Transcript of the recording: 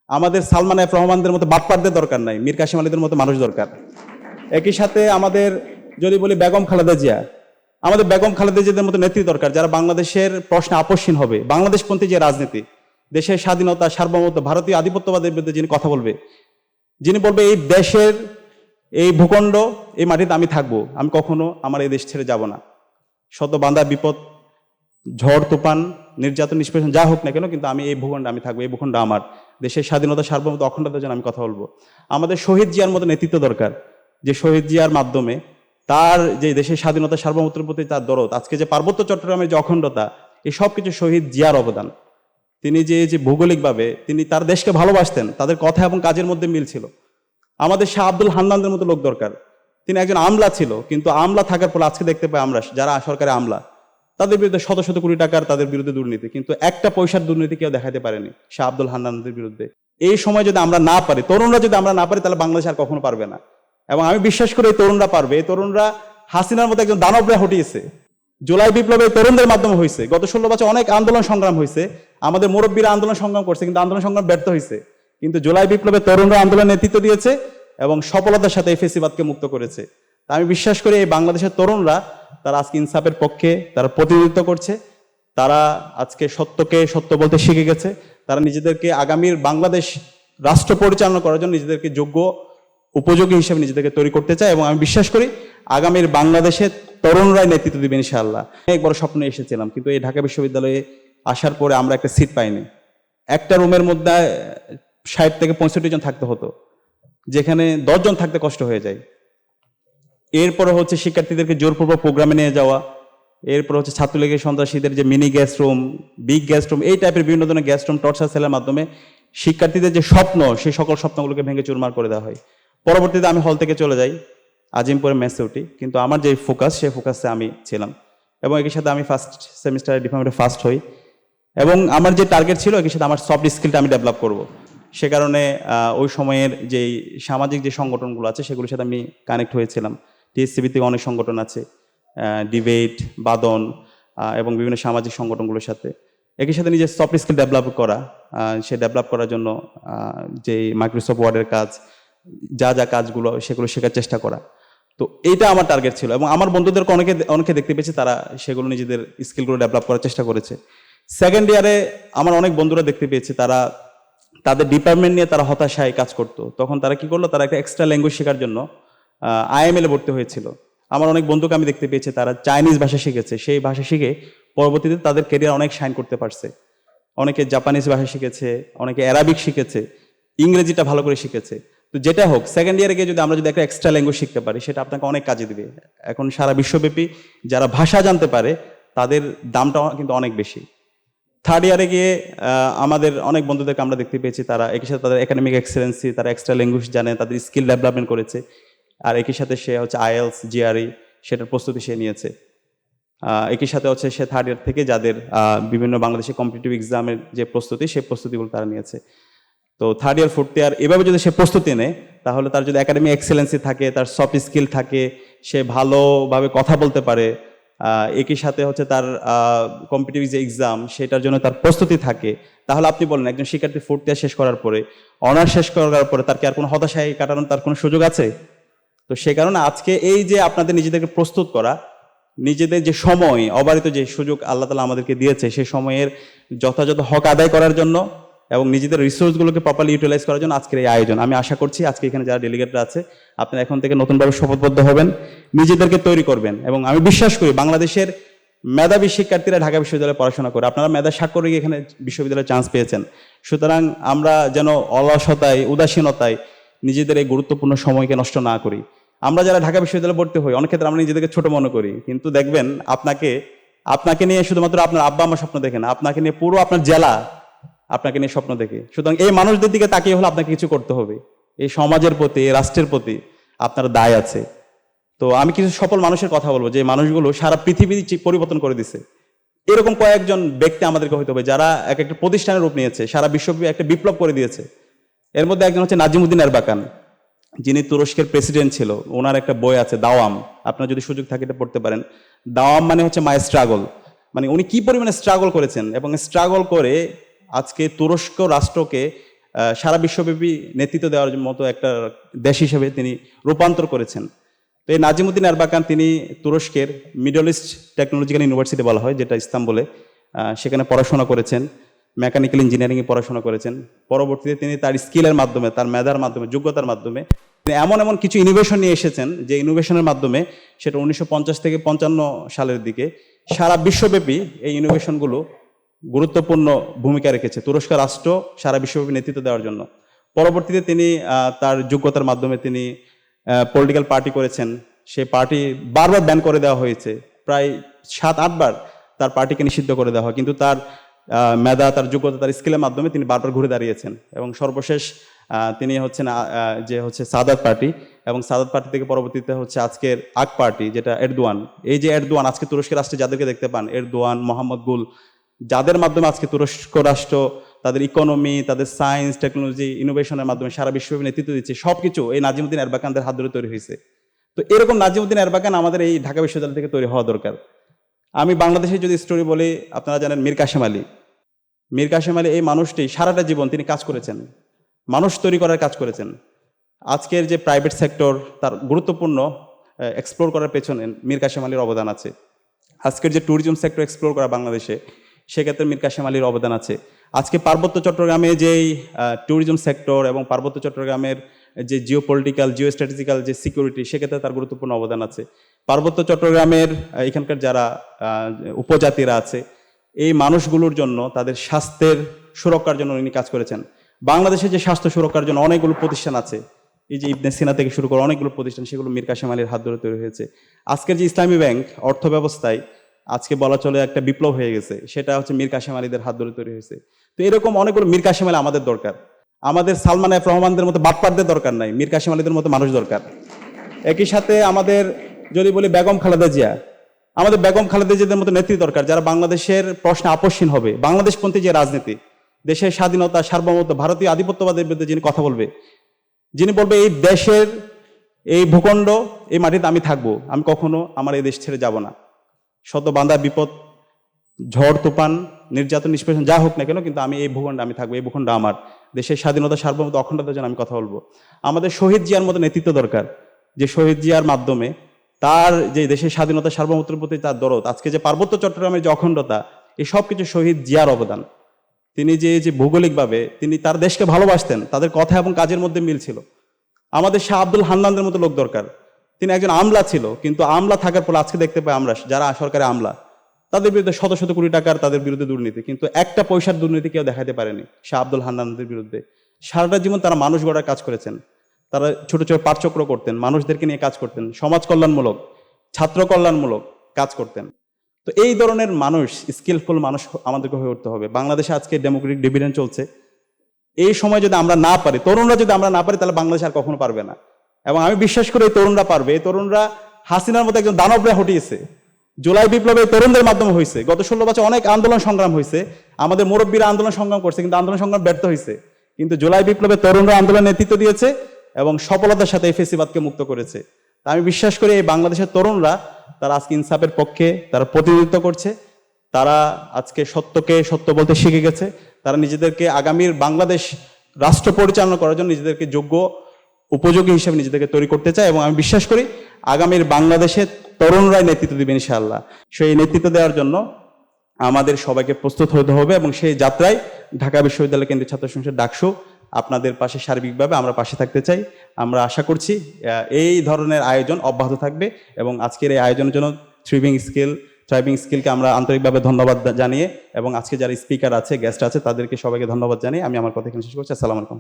আমাদের সালমান এফ রহমানদের মতো বাটপারদের দরকার নাই, মীর কাসিম আলীদের মতো মানুষ দরকার। একই সাথে আমাদের যদি বলি বেগম খালেদা জিয়া, আমাদের বেগম খালেদা জিয়াদের মতো নেত্রী দরকার, যারা বাংলাদেশের প্রশ্নে আপসহীন হবে, বাংলাদেশপন্থী যে রাজনীতি, দেশের স্বাধীনতা সার্বভৌমত্ব ভারতীয় আধিপত্যবাদের বিরুদ্ধে যিনি কথা বলবে, যিনি বলবে এই দেশের এই ভূখণ্ড এই মাটিতে আমি থাকবো, আমি কখনো আমার এই দেশ ছেড়ে যাব না, শত বান্ধা বিপদ ঝড় তুফান নির্যাতন নিষ্পেষণ যা হোক না কেন, কিন্তু আমি এই ভূখণ্ডে আমি থাকবো, এই ভূখণ্ড আমার, দেশের স্বাধীনতা সার্বভৌমত্ব অখণ্ডতার জন্য আমি কথা বলবো। আমাদের শহীদ জিয়ার মতো নেতৃত্ব দরকার, যে শহীদ জিয়ার মাধ্যমে তার যে দেশের স্বাধীনতা সার্বভৌমত্বের প্রতি তার দরদ, আজকে যে পার্বত্য চট্টগ্রামের যে অখণ্ডতা, এই সব কিছু শহীদ জিয়ার অবদান। তিনি যে ভৌগোলিকভাবে তিনি তার দেশকে ভালোবাসতেন, তাদের কথা এবং কাজের মধ্যে মিল ছিল। আমাদের শাহ আব্দুল হান্নানদের মতো লোক দরকার, তিনি একজন আমলা ছিল, কিন্তু আমলা থাকার পর আজকে দেখতে পাই আমরা যারা সরকারে আমলা, তাদের বিরুদ্ধে শত শত কোটি টাকার তাদের বিরুদ্ধে দুর্নীতি, কিন্তু একটা পয়সার দুর্নীতি কেউ দেখাতে পারেনি শাহ আব্দুল হান্নানদের বিরুদ্ধে। এই সময় যদি আমরা না পারি, তরুণরা যদি আমরা না পারি, তাহলে বাংলাদেশ আর কখনো পারবে না। এবং আমি বিশ্বাস করি এই তরুণরা পারবে। এই তরুণরা হাসিনার মতো একজন দানবরে হটিয়েছে। জুলাই বিপ্লবে তরুণদের মাধ্যমে হয়েছে। গত 16 বছর অনেক আন্দোলন সংগ্রাম হয়েছে, আমাদের মুরব্বীরা আন্দোলন সংগ্রাম করছে, কিন্তু আন্দোলন সংগ্রাম ব্যর্থ হয়েছে। কিন্তু জুলাই বিপ্লবে তরুণরা আন্দোলন নেতৃত্ব দিয়েছে এবং সফলতার সাথে এই ফেসিবাদকে মুক্ত করেছে। তা আমি বিশ্বাস করি এই বাংলাদেশের তরুণরা, তারা আজকে ইনসাফের পক্ষে তারা প্রতিনিধিত্ব করছে, তারা আজকে সত্যকে সত্য বলতে শিখে গেছে, তারা নিজেদেরকে আগামীর বাংলাদেশ রাষ্ট্র পরিচালনা করার জন্য নিজেদেরকে যোগ্য উপযোগী হিসেবে নিজেদেরকে তৈরি করতে চায়। এবং আমি বিশ্বাস করি আগামীর বাংলাদেশের তরুণরাই নেতৃত্ব দিবে ইনশাআল্লাহ। অনেক বড় স্বপ্ন এসেছিলাম, কিন্তু এই ঢাকা বিশ্ববিদ্যালয়ে আসার পরে আমরা একটা সিট পাইনি। একটা রুমের মধ্যে 60 থেকে 65 জন থাকতে হতো, যেখানে 10 জন থাকতে কষ্ট হয়ে যায়। এরপরে হচ্ছে শিক্ষার্থীদেরকে জোরপূর্বক প্রোগ্রামে নিয়ে যাওয়া, এরপর হচ্ছে ছাত্রলীগের সন্ত্রাসীদের যে mini gas room, big gas room, এই টাইপের বিভিন্ন ধরনের গ্যাস রুম টর্চার সেলের মাধ্যমে শিক্ষার্থীদের যে স্বপ্ন, সেই সকল স্বপ্নগুলোকে ভেঙে চুরমার করে দেওয়া হয়। পরবর্তীতে আমি হল থেকে চলে যাই, আজিমপুরে মেসে উঠি, কিন্তু আমার যে ফোকাস, সেই ফোকাসে আমি ছিলাম। এবং একই সাথে আমি ফার্স্ট সেমিস্টারে ডিপ্লোমাতে ফার্স্ট হই। এবং আমার যে টার্গেট ছিল, একই সাথে আমার সফট স্কিলটা আমি ডেভেলপ করব। সে কারণে ওই সময়ের যেই সামাজিক যে সংগঠনগুলো আছে, সেগুলোর সাথে আমি কানেক্ট হয়েছিলাম। টিএসসিবি থেকে অনেক সংগঠন আছে, ডিবেট, বাদন এবং বিভিন্ন সামাজিক সংগঠনগুলোর সাথে। একই সাথে নিজের সফট স্কিল ডেভেলপ করা, সে ডেভেলপ করার জন্য যে মাইক্রোসফট ওয়ার্ডের কাজ, যা যা কাজগুলো, সেগুলো শেখার চেষ্টা করা। তো এইটা আমার টার্গেট ছিল। এবং আমার বন্ধুদেরকে অনেকে দেখতে পেয়েছি, তারা সেগুলো নিজেদের স্কিলগুলো ডেভেলপ করার চেষ্টা করেছে। সেকেন্ড ইয়ারে আমার অনেক বন্ধুরা দেখতে পেয়েছি, তারা তাদের ডিপার্টমেন্ট নিয়ে তারা হতাশায় কাজ করতো। তখন তারা কি করলো, তারা একটা এক্সট্রা ল্যাঙ্গুয়েজ শেখার জন্য আইএমএল এ ভর্তি হয়েছিল। আমার অনেক বন্ধুকে আমি দেখতে পেয়েছি, তারা চাইনিজ ভাষা শিখেছে, সেই ভাষা শিখে পরবর্তীতে তাদের কেরিয়ার অনেক শাইন করতে পারছে। অনেকে জাপানিজ ভাষা শিখেছে, অনেকে অ্যারাবিক শিখেছে, ইংরেজিটা ভালো করে শিখেছে। তো যেটা হোক, সেকেন্ড ইয়ারে গিয়ে যদি আমরা যদি একটা এক্সট্রা ল্যাঙ্গুয়েজ শিখতে পারি, সেটা আপনাকে অনেক কাজে দিবে। এখন সারা বিশ্বব্যাপী যারা ভাষা জানতে পারে, তাদের দামটা কিন্তু অনেক বেশি। থার্ড ইয়ারে গিয়ে আমাদের অনেক বন্ধুদেরকে আমরা দেখতে পেয়েছি, তারা একই সাথে তাদের একাডেমিক এক্সেলেন্সি, তারা এক্সট্রা ল্যাঙ্গুয়েজ জানে, তাদের স্কিল ডেভেলপমেন্ট করেছে। আর একই সাথে সে হচ্ছে আইএলস, জিআরই, সেটার প্রস্তুতি সে নিয়েছে। একই সাথে হচ্ছে সে থার্ড ইয়ার থেকে যাদের বিভিন্ন বাংলাদেশে কম্পিটিটিভ এক্সামের যে প্রস্তুতি, সেই প্রস্তুতিগুলো তারা নিয়েছে। তো থার্ড ইয়ার, ফোর্থ ইয়ার এভাবে যদি সে প্রস্তুতি নেয়, তাহলে তার যদি একাডেমিক এক্সেলেন্সি থাকে, তার সফট স্কিল থাকে, সে ভালোভাবে কথা বলতে পারে, একই সাথে হচ্ছে তার কম্পিটিটিভ যে এক্সাম, সেটার জন্য তার প্রস্তুতি থাকে, তাহলে আপনি বলেন একজন শিক্ষার্থী ফোর্থ ইয়ার শেষ করার পরে, অনার্স শেষ করার পরে তার কি আর কোনো হতাশায় কাটানোর তার কোনো সুযোগ আছে? তো সে কারণে আজকে এই যে আপনাদের নিজেদেরকে প্রস্তুত করা, নিজেদের যে সময়, অবারিত যে সুযোগ আল্লাহ তাআলা আমাদেরকে দিয়েছে, সেই সময়ের যথাযথ হক আদায় করার জন্য এবং নিজেদের রিসোর্সগুলোকে প্রপারলি ইউটিলাইজ করার জন্য আজকের এই আয়োজন। আমি আশা করছি আজকে এখানে যারা ডেলিগেটরা আছে, আপনারা এখন থেকে নতুনভাবে শপথবদ্ধ হবেন, নিজেদেরকে তৈরি করবেন। এবং আমি বিশ্বাস করি বাংলাদেশের মেধাবী শিক্ষার্থীরা ঢাকা বিশ্ববিদ্যালয়ে পড়াশোনা করে, আপনারা মেধা স্বাক্ষর রেখে এখানে বিশ্ববিদ্যালয়ে চান্স পেয়েছেন। সুতরাং আমরা যেন অলসতায়, উদাসীনতায় নিজেদের এই গুরুত্বপূর্ণ সময়কে নষ্ট না করি। আমরা যারা ঢাকা বিশ্ববিদ্যালয়ে ভর্তি হই, অনেক ক্ষেত্রে আমরা নিজেদেরকে ছোট মনে করি, কিন্তু দেখবেন আপনাকে নিয়ে শুধুমাত্র আপনার আব্বা আমার স্বপ্ন দেখেন, আপনাকে নিয়ে পুরো আপনার জেলা আপনাকে নিয়ে স্বপ্ন দেখে। সুতরাং এই মানুষদের দিকে তাকিয়ে হলে আপনাকে কিছু করতে হবে। এই সমাজের প্রতি, এই রাষ্ট্রের প্রতি আপনার দায় আছে। তো আমি কিছু সফল মানুষের কথা বলবো, যে মানুষগুলো সারা পৃথিবী পরিবর্তন করে দিছে। এরকম কয়েকজন ব্যক্তি আমাদেরকে হইতে হবে, যারা এক একটা প্রতিষ্ঠানের রূপ নিয়েছে, সারা বিশ্বব্যাপী একটা বিপ্লব করে দিয়েছে। এর মধ্যে একজন হচ্ছে নাজিমুদ্দিন এরবাকান, যিনি তুরস্কের প্রেসিডেন্ট ছিল। ওনার একটা বই আছে দাওয়াম, আপনার যদি সুযোগ থাকে এটা পড়তে পারেন। দাওয়াম মানে হচ্ছে মাই স্ট্রাগল, মানে উনি কি পরিমাণে স্ট্রাগল করেছেন এবং স্ট্রাগল করে আজকে তুরস্ক রাষ্ট্রকে সারা বিশ্বব্যাপী নেতৃত্ব দেওয়ার মতো একটা দেশ হিসেবে তিনি রূপান্তর করেছেন। তো এই নাজিমুদ্দিন এরবাকান তিনি তুরস্কের মিডল ইস্ট টেকনোলজিক্যাল ইউনিভার্সিটি বলা হয়, যেটা ইস্তাম্বুলে, সেখানে পড়াশোনা করেছেন, মেকানিক্যাল ইঞ্জিনিয়ারিংয়ে পড়াশোনা করেছেন। পরবর্তীতে তিনি তার স্কিলের মাধ্যমে, তার মেধার মাধ্যমে, যোগ্যতার মাধ্যমে তিনি এমন এমন কিছু ইনোভেশন নিয়ে এসেছেন যে ইনোভেশনের মাধ্যমে সেটা 1950 থেকে 55 সালের দিকে সারা বিশ্বব্যাপী এই ইনোভেশনগুলো গুরুত্বপূর্ণ ভূমিকা রেখেছে তুরস্ক রাষ্ট্র সারা বিশ্বব্যাপী নেতৃত্ব দেওয়ার জন্য। পরবর্তীতে তিনি তার যোগ্যতার মাধ্যমে তিনি পলিটিক্যাল পার্টি করেছেন। সেই পার্টি বারবার ব্যান করে দেওয়া হয়েছে, প্রায় 7-8 বার তার পার্টিকে নিষিদ্ধ করে দেওয়া হয়, কিন্তু তার মেধা, তার যোগ্যতা, তার স্কিলের মাধ্যমে তিনি বারবার ঘুরে দাঁড়িয়েছেন। এবং সর্বশেষ তিনি হচ্ছেন সাদাত পার্টি, এবং সাদাত পার্টি থেকে পরবর্তীতে হচ্ছে আজকের আক পার্টি, যেটা এরদোয়ান। এই যে এরদোয়ান, আজকে তুরস্কের রাষ্ট্রে যাদেরকে দেখতে পান, এরদোয়ান, মোহাম্মদ গুল, যাদের মাধ্যমে আজকে তুরস্ক রাষ্ট্র তাদের ইকোনমি, তাদের সায়েন্স, টেকনোলজি, ইনোভেশনের মাধ্যমে সারা বিশ্বব্যাপী নেতৃত্ব দিচ্ছে, সবকিছু এই নাজিমুদ্দিন এরবাকানদের হাত ধরে তৈরি হয়েছে। তো এরকম নাজিমুদ্দিন এরবাকান আমাদের এই ঢাকা বিশ্ববিদ্যালয় থেকে তৈরি হওয়া দরকার। আমি বাংলাদেশের যদি স্টোরি বলি, আপনারা জানেন মীর কাসেম আলী। মীর কাসেম আলী এই মানুষটি সারাটা জীবন তিনি কাজ করেছেন, মানুষ তৈরি করার কাজ করেছেন। আজকের যে প্রাইভেট সেক্টর তার গুরুত্বপূর্ণ এক্সপ্লোর করার পেছনে মীর কাসেম আলীর অবদান আছে। আজকের যে ট্যুরিজম সেক্টর এক্সপ্লোর করা বাংলাদেশে, সেক্ষেত্রে মীর কাসেম আলীর অবদান আছে। আজকে পার্বত্য চট্টগ্রামে যেই ট্যুরিজম সেক্টর এবং পার্বত্য চট্টগ্রামের যে জিও পলিটিক্যাল, জিও স্ট্র্যাটেজিক্যাল যে সিকিউরিটি, সেক্ষেত্রে তার গুরুত্বপূর্ণ অবদান আছে। পার্বত্য চট্টগ্রামের এখানকার যারা উপজাতিরা আছে, এই মানুষগুলোর জন্য, তাদের স্বাস্থ্যের সুরক্ষার জন্য উনি কাজ করেছেন। বাংলাদেশে যে স্বাস্থ্য সুরক্ষার জন্য অনেকগুলো প্রতিষ্ঠান আছে, এই যে ইবনে সিনা থেকে শুরু করে অনেকগুলো প্রতিষ্ঠান, সেগুলো মীর কাসেম আলীর হাত ধরে তৈরি হয়েছে। আজকের যে ইসলামী ব্যাংক অর্থ ব্যবস্থায় আজকে বলা চলে একটা বিপ্লব হয়ে গেছে, সেটা হচ্ছে মীর কাসেম আলীদের হাত ধরে তৈরি হয়েছে। তো এরকম অনেকগুলো মীর কাসেম আলী আমাদের দরকার। আমাদের সালমান এফ রহমানদের মতো বাটপারদের দরকার নাই, মীর কাসেম আলীদের মতো মানুষ দরকার। একই সাথে আমাদের যদি বলি বেগম খালেদা জিয়া, আমাদের বেগম খালেদা জিয়াদের মতো নেত্রী দরকার, যারা বাংলাদেশের প্রশ্নে আপোষহীন হবে। বাংলাদেশপন্থী যে রাজনীতি, দেশের স্বাধীনতা, সার্বভৌমত্ব, ভারতীয় আধিপত্যবাদের বিরুদ্ধে যিনি কথা বলবে, যিনি বলবে এই দেশের, এই ভূখণ্ড, এই মাটিতে আমি থাকবো, আমি কখনো আমার এই দেশ ছেড়ে যাব না। শত বাঁধা বিপদ, ঝড় তুফান, নির্যাতন, নিষ্পেষণ যা হোক না কেন, কিন্তু আমি এই ভূখণ্ডে আমি থাকবো, এই ভূখণ্ড আমার। দেশের স্বাধীনতা, সার্বভৌমত্ব, অখণ্ডতার জন্য আমি কথা বলবো। আমাদের শহীদ জিয়ার মতো নেতৃত্ব দরকার, যে শহীদ জিয়ার মাধ্যমে তার যে দেশের স্বাধীনতা, সার্বভৌমত্বের প্রতি তার দরদ, আজকে যে পার্বত্য চট্টগ্রামের যে অখণ্ডতা, এই সব কিছু শহীদ জিয়ার অবদান। তিনি যে ভৌগোলিকভাবে তিনি তার দেশকে ভালোবাসতেন, তাদের কথা এবং কাজের মধ্যে মিল ছিল। আমাদের শাহ আব্দুল হান্নানদের মতো লোক দরকার। তিনি একজন আমলা ছিল, কিন্তু আমলা থাকার পর আজকে দেখতে পাই আমরা যারা সরকারি আমলা, তাদের বিরুদ্ধে শত শত কোটি টাকার তাদের বিরুদ্ধে দুর্নীতি, কিন্তু একটা পয়সার দুর্নীতি কেউ দেখাতে পারেনি শাহ আব্দুল হান্নানদের বিরুদ্ধে। সারাটা জীবন তারা মানুষ গড়ার কাজ করেছেন। তারা ছোট ছোট পাঠচক্র করতেন, মানুষদেরকে নিয়ে কাজ করতেন, সমাজ কল্যাণমূলক, ছাত্র কল্যাণমূলক কাজ করতেন। তো এই ধরনের মানুষ, স্কিলফুল মানুষ আমাদেরকে হয়ে উঠতে হবে। বাংলাদেশে আজকে ডেমোক্রেটিক ডিভিডেন্ড চলছে, এই সময় যদি আমরা না পারি, তরুণরা যদি আমরা না পারি, তাহলে বাংলাদেশ আর কখনো পারবে না। এবং আমি বিশ্বাস করি এই তরুণরা পারবে। এই তরুণরা হাসিনার মতো একজন দানবরে হটিয়েছে। জুলাই বিপ্লবে তরুণদের মাধ্যমে হয়েছে। গত 16 বছর অনেক আন্দোলন সংগ্রাম হয়েছে, আমাদের মুরব্বীরা আন্দোলন সংগ্রাম করছে, কিন্তু আন্দোলন সংগ্রাম ব্যর্থ হয়েছে। কিন্তু জুলাই বিপ্লবে তরুণরা আন্দোলন নেতৃত্ব দিয়েছে এবং সফলতার সাথে এই ফেসিবাদকে মুক্ত করেছে। আমি বিশ্বাস করি এই বাংলাদেশের তরুণরা, তারা আজকে ইনসাফের পক্ষে তারা প্রতিনিধিত্ব করছে। তারা আজকে সত্যকে সত্য বলতে শিখে গেছে। তারা নিজেদেরকে আগামীর বাংলাদেশ রাষ্ট্র পরিচালনা করার জন্য নিজেদেরকে যোগ্য, উপযোগী হিসেবে নিজেদেরকে তৈরি করতে চায়। এবং আমি বিশ্বাস করি আগামীর বাংলাদেশের তরুণরাই নেতৃত্ব দেবে ইনশাআল্লাহ। সেই নেতৃত্ব দেওয়ার জন্য আমাদের সবাইকে প্রস্তুত হতে হবে, এবং সেই যাত্রায় ঢাকা বিশ্ববিদ্যালয় কেন্দ্রীয় ছাত্র সংসদ ডাকসু আপনাদের পাশে সার্বিকভাবে আমরা পাশে থাকতে চাই। আমরা আশা করছি এই ধরনের আয়োজন অব্যাহত থাকবে, এবং আজকের এই আয়োজনের জন্য থ্রাইভিং স্কিলকে আমরা আন্তরিকভাবে ধন্যবাদ জানিয়ে, এবং আজকে যারা স্পিকার আছে, গেস্ট আছে, তাদেরকে সবাইকে ধন্যবাদ জানিয়ে আমি আমার কথা এখানে শেষ করছি। আসসালামু আলাইকুম।